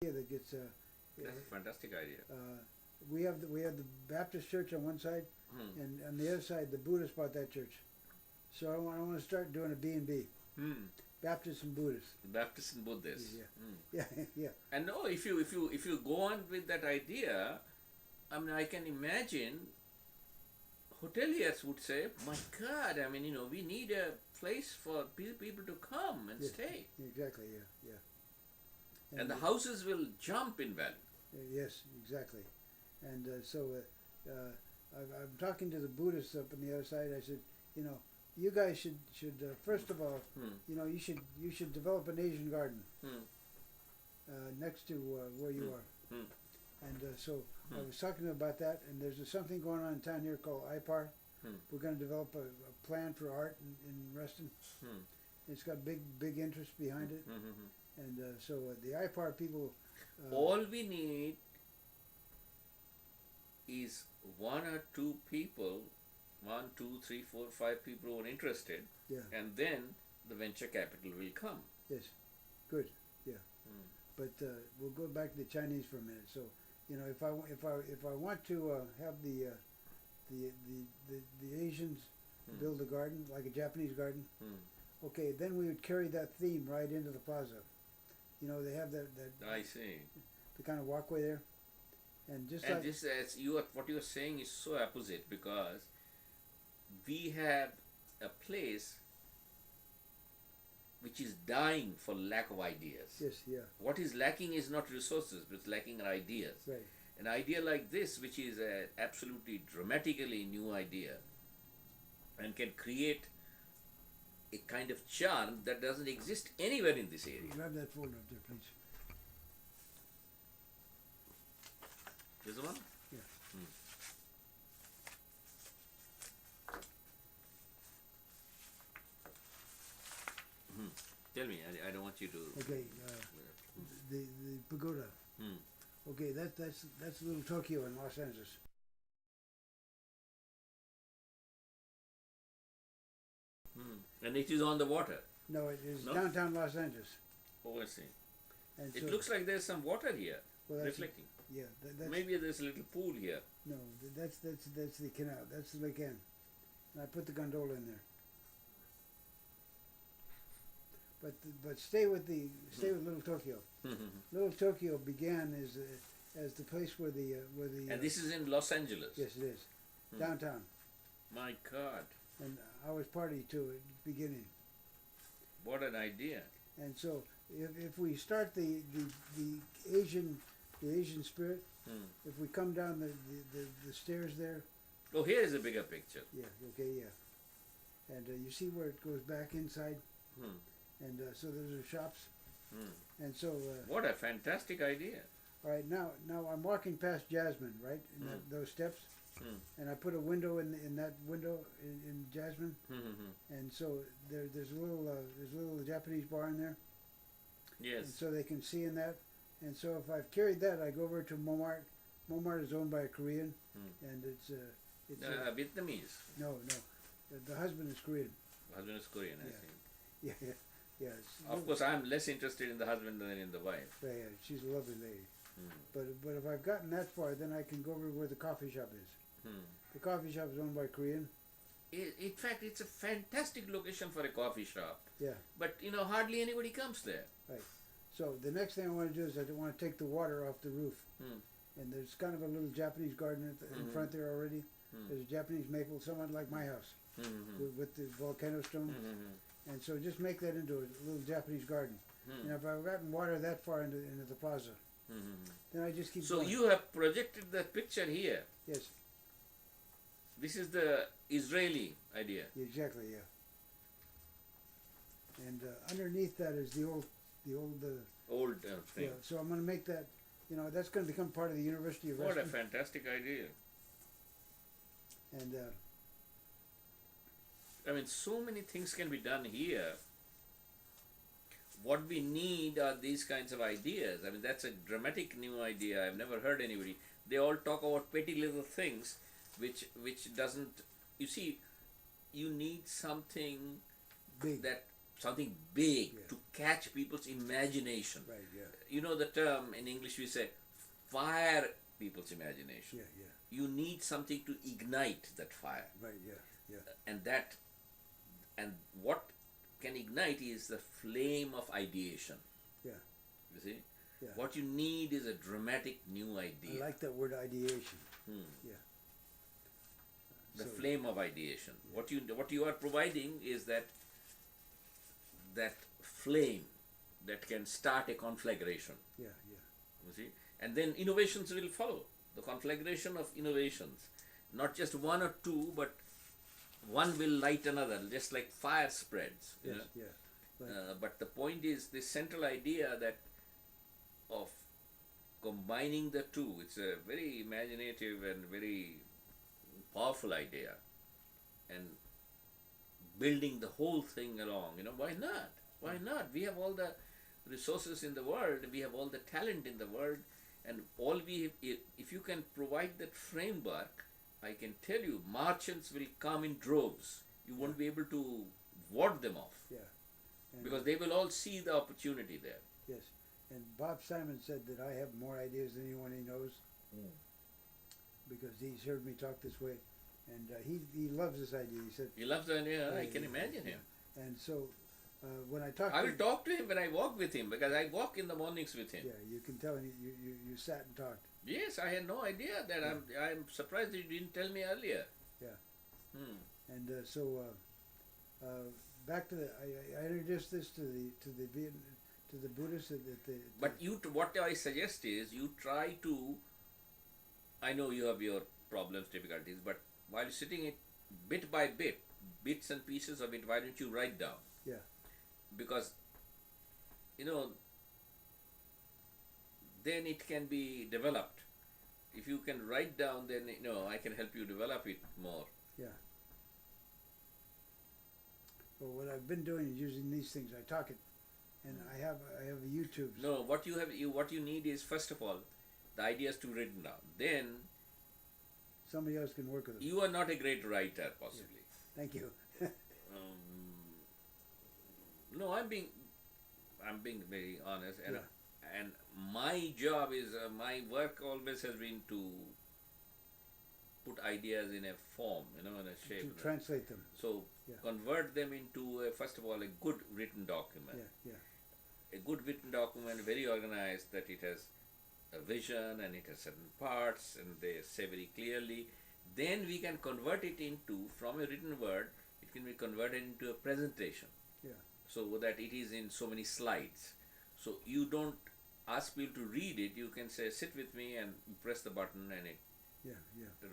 that gets. That's a fantastic idea. We have the Baptist church on one side, and on the other side the Buddhists bought that church. So I want to start doing a B&B, Hmm. Baptists and Buddhists. Baptists and Buddhists. Yeah, Hmm. yeah, yeah. And no, if you go on with that idea, I mean, I can imagine hoteliers would say, "My God, I mean, we need a place for people to come and Yeah, stay, exactly. Yeah, yeah. and the houses will jump in value." Yes, exactly. And I'm talking to the Buddhists up on the other side. I said, you know, you guys should first of all, Hmm. you should develop an Asian garden Hmm. next to where you are. Hmm. And so I was talking to them about that. And there's something going on in town here called IPAR. Hmm. We're going to develop a plan for art in Reston. Hmm. It's got big interest behind it. Hmm. Hmm. And so the IPAR people. All we need is one or two people, one, two, three, four, five people who are interested, Yeah. and then the venture capital will come. Yes. Good. Yeah. Hmm. But we'll go back to the Chinese for a minute. So, if I want to have the Asians build a garden like a Japanese garden, okay, then we would carry that theme right into the plaza. They have that I see. the kind of walkway there, and just And like this, what you are saying is so opposite, because we have a place which is dying for lack of ideas. yes, yeah, What is lacking is not resources, but it's lacking are ideas. right, An idea like this, which is a absolutely dramatically new idea and can create a kind of charm that doesn't exist anywhere in this area. grab that folder up there, please. This one? Yeah. Tell me, I don't want you to. Okay, the pagoda. Hmm. Okay, that's Little Tokyo in Los Angeles. And it is on the water. No, it is No? downtown Los Angeles. Oh, I see. And It so, looks like there's some water here, well, that's, reflecting. yeah, that's Maybe there's a little pool here. no, that's the canal. That's the Lake Ann. And I put the gondola in there. But stay with Little Tokyo. Little Tokyo began as the place where the And this is in Los Angeles. yes, it is downtown, My God, and I was party to it beginning. what an idea. And so if we start the Asian spirit, if we come down the stairs there, Oh, here is a bigger picture. yeah, okay, yeah, and you see where it goes back inside, and so those are shops, and so What a fantastic idea. all right, now I'm walking past Jasmine, right, in those steps, and I put a window in that window in Jasmine, and so there's a little Japanese bar in there, Yes. and so they can see in that, and so if I've carried that, I go over to Momart. Momart is owned by a Korean, and it's Vietnamese. no, the husband is Korean. Husband is Korean, I Yeah. think. Yeah. Of course, I'm less interested in the husband than in the wife. Yeah, she's a lovely lady. But if I've gotten that far, then I can go over where the coffee shop is. The coffee shop is owned by Korean. In fact, it's a fantastic location for a coffee shop. Yeah, But hardly anybody comes there. right. So the next thing I want to do is I want to take the water off the roof. And there's kind of a little Japanese garden in front there already. There's a Japanese maple, somewhat like my house, with the volcano stone. And so just make that into a little Japanese garden. And if I've gotten water that far into the plaza, then I just keep So going. you have projected that picture here. Yes, This is the Israeli idea. exactly, yeah. And underneath that is the old Old thing. yeah. So I'm going to make that, that's going to become part of the University of What a Reston. fantastic idea. And I mean, so many things can be done here. What we need are these kinds of ideas. I mean, that's a dramatic new idea. I've never heard anybody. They all talk about petty little things, which doesn't. You see, you need something big. that something big Yeah. to catch people's imagination. Right. Yeah. You know the term in English we say, fire people's imagination. Yeah. Yeah. You need something to ignite that fire, Right. Yeah. Yeah. and what can ignite is the flame of ideation. Yeah. You see, Yeah. what you need is a dramatic new I idea. like that word ideation. Yeah. The So- flame of ideation. What you are providing is that flame that can start a conflagration. Yeah. Yeah. You see, and then innovations will follow. The conflagration of innovations, not just one or two, but one will light another, just like fire spreads. You Yes. know? Yeah. Right. But the point is this central idea that of combining the two. It's a very imaginative and very powerful idea, and building the whole thing along. Why not? Why not? We have all the resources in the world. We have all the talent in the world, and if you can provide that framework, I can tell you, merchants will come in droves. You won't be able to ward them off. Yeah. And Because they will all see the opportunity there. yes. And Bob Simon said that I have more ideas than anyone he knows because he's heard me talk this way, and he loves this idea. He said, He loves the idea. I can imagine him. and so when I talk, I to will talk to him when I walk with him, because I walk in the mornings with him. Yeah, you can tell you sat and talked. Yes, I had no idea that. I'm surprised that you didn't tell me earlier. Yeah. Hmm. And back to I introduced this to the Buddhists But what I suggest is you try to. I know you have your problems, difficulties, but while sitting it bit by bit, bits and pieces of it, why don't you write down? Yeah. Because then it can be developed. If you can write down, then I can help you develop it more. Yeah. Well, what I've been doing is using these things. I talk it, and I have a YouTube. No, what you need is, first of all, the ideas to written down. Then Somebody else can work with them. you are not a great writer, possibly. Thank you. No, I'm being very honest, and Yeah. and my job is my work always has been to put ideas in a form, in a shape. To translate them. So Yeah. convert them into first of all a good written document. Yeah. Yeah. A good written document, very organized, that it has a vision and it has certain parts and they say very clearly. Then we can convert it into, from a written word, it can be converted into a presentation. Yeah. So that it is in so many slides. So you don't ask people to read it, you can say, sit with me, and press the button and it Yeah.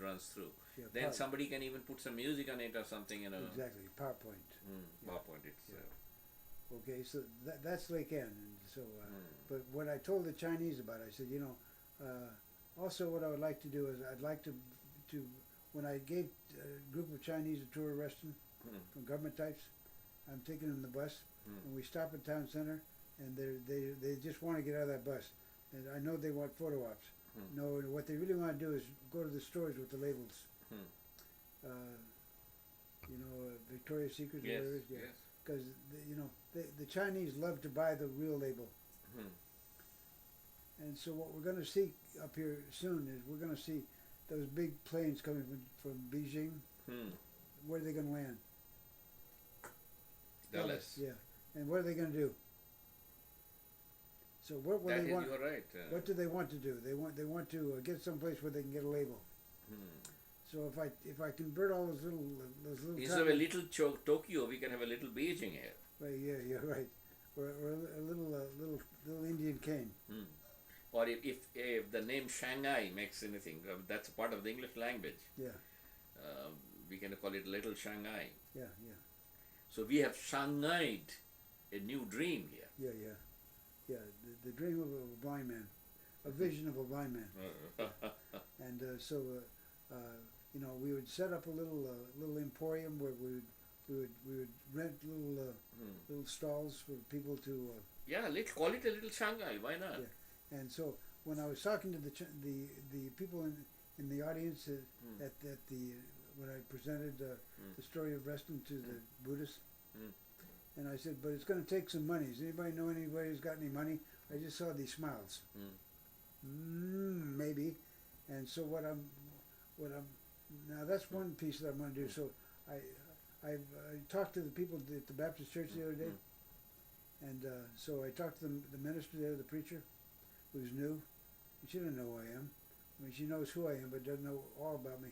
runs through. Yeah. Then somebody can even put some music on it or something, Exactly. PowerPoint. PowerPoint. It's Okay, so that's Lake Ann, and so. But what I told the Chinese about, I said, also what I would like to do is I'd like to when I gave a group of Chinese a tour of Reston from government types, I'm taking them in the bus, and we stop at town center, and they just want to get out of that bus, and I know they want photo ops. No, what they really want to do is go to the stores with the labels. Victoria's Secret, yes, whatever it is. Yeah. yes. Because the Chinese love to buy the real label, and so what we're going to see up here soon is we're going to see those big planes coming from Beijing. Where are they going to land? Dallas. Yeah, and what are they going to do? So what will they want? You're right. What do they want to do? They want to get someplace where they can get a label. So if I convert all those little instead of a little Tokyo, we can have a little Beijing here. Right, yeah, you're right, or a little Indian cane. Or if the name Shanghai makes anything, that's part of the English language. Yeah. We can call it Little Shanghai. Yeah. So we have Shanghaied a new dream here. Yeah. The dream of a blind man, a vision of a blind man, and so we would set up a little emporium where we would rent little stalls for people to. Let's call it a Little Shanghai. Why not? Yeah. And so when I was talking to the people in the audience at when I presented the story of Reston to the Buddhists, And I said, but it's going to take some money. Does anybody know anybody who's got any money? I just saw these smiles. Maybe. And so what I'm now that's one piece that I'm going to do. So I talked to the people at the Baptist church the other day, and so I talked to the minister there, the preacher, who's new. She doesn't know who I am. I mean, she knows who I am, but doesn't know all about me.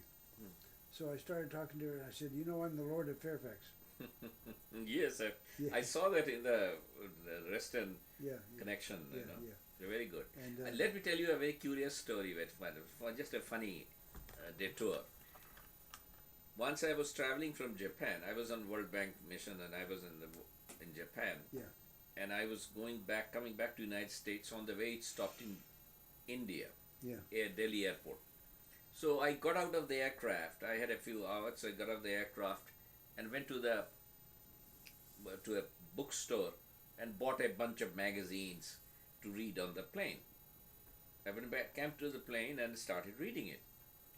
So I started talking to her, and I said, you know, I'm the Lord of Fairfax. Yes, I saw that in the Western connection. You know. They're very good. And let me tell you a very curious story, just a funny detour. Once I was traveling from Japan. I was on World Bank mission, and I was in Japan. And I was coming back to United States. On the way, it stopped in India, Delhi airport. So I got out of the aircraft. I had a few hours. So I got out of the aircraft and went to a bookstore and bought a bunch of magazines to read on the plane. I went back, came to the plane and started reading it.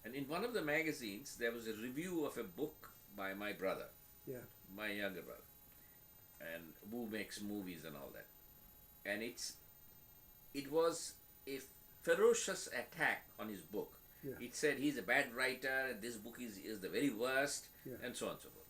And in one of the magazines, there was a review of a book by my brother, my younger brother, and who makes movies and all that. And it was a ferocious attack on his book. It said he's a bad writer, this book is the very worst, and so on and so forth.